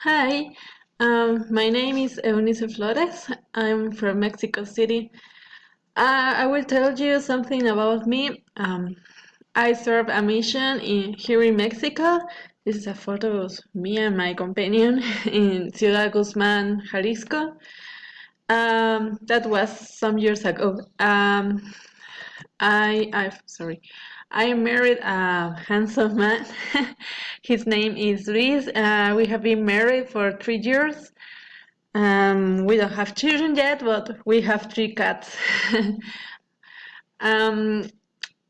Hi, my name is Eunice Flores. I'm from Mexico City. I will tell you something about me. I serve a mission here in Mexico. This is a photo of me and my companion in Ciudad Guzman, Jalisco. That was some years ago. Sorry, I married a handsome man. His name is Luis. We have been married for 3 years. We don't have children yet, but we have three cats. um,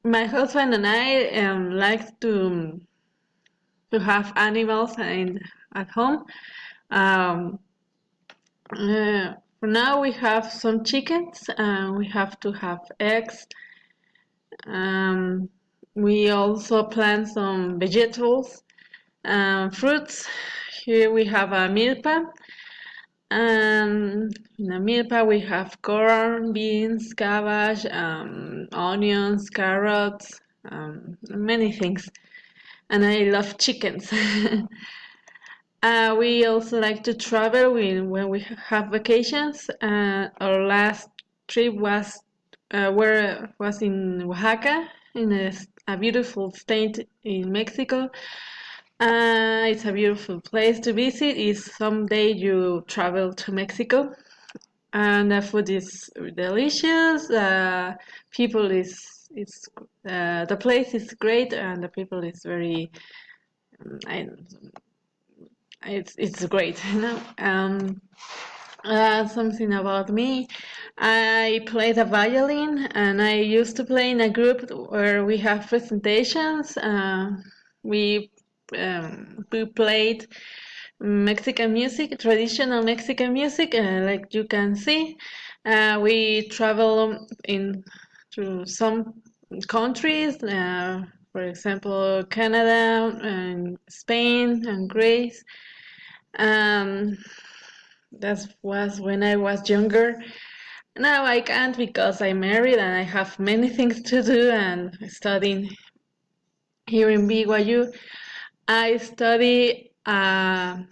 my husband and I like to have animals at home. Um, for now, we have some chickens. We have to have eggs. Um, we also plant some vegetables, fruits. Here we have a milpa. In the milpa we have corn, beans, cabbage, onions, carrots, many things. And I love chickens. We also like to travel when we have vacations. Our last trip was in Oaxaca, in a beautiful state in Mexico. It's a beautiful place to visit. If someday you travel to Mexico, and the food is delicious. People is The place is great, and the people is very. I, it's great. Something about me. I play the violin, and I used to play in a group where we have presentations. We we played Mexican music, traditional Mexican music, like you can see. We travel in to some countries, for example, Canada and Spain and Greece. Um, that was when I was younger. Now I can't because I'm married and I have many things to do and studying here in BYU. I study. I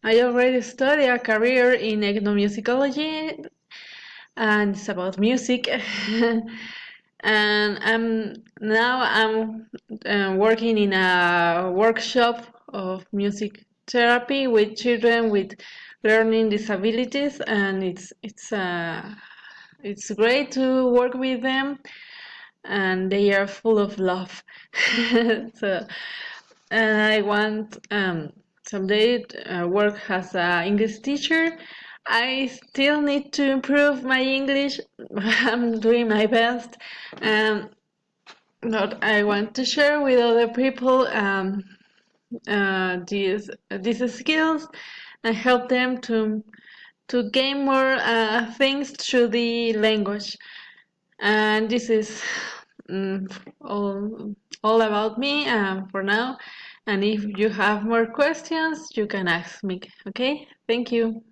already study a career in ethnomusicology, and it's about music. And I'm working in a workshop of music therapy with children with learning disabilities, and it's great to work with them, and they are full of love. So, and I want someday work as an English teacher. I still need to improve my English. I'm doing my best. Um, but I want to share with other people these skills and help them to gain more things through the language. And this is um, all all about me for now. And if you have more questions, you can ask me. Okay? Thank you.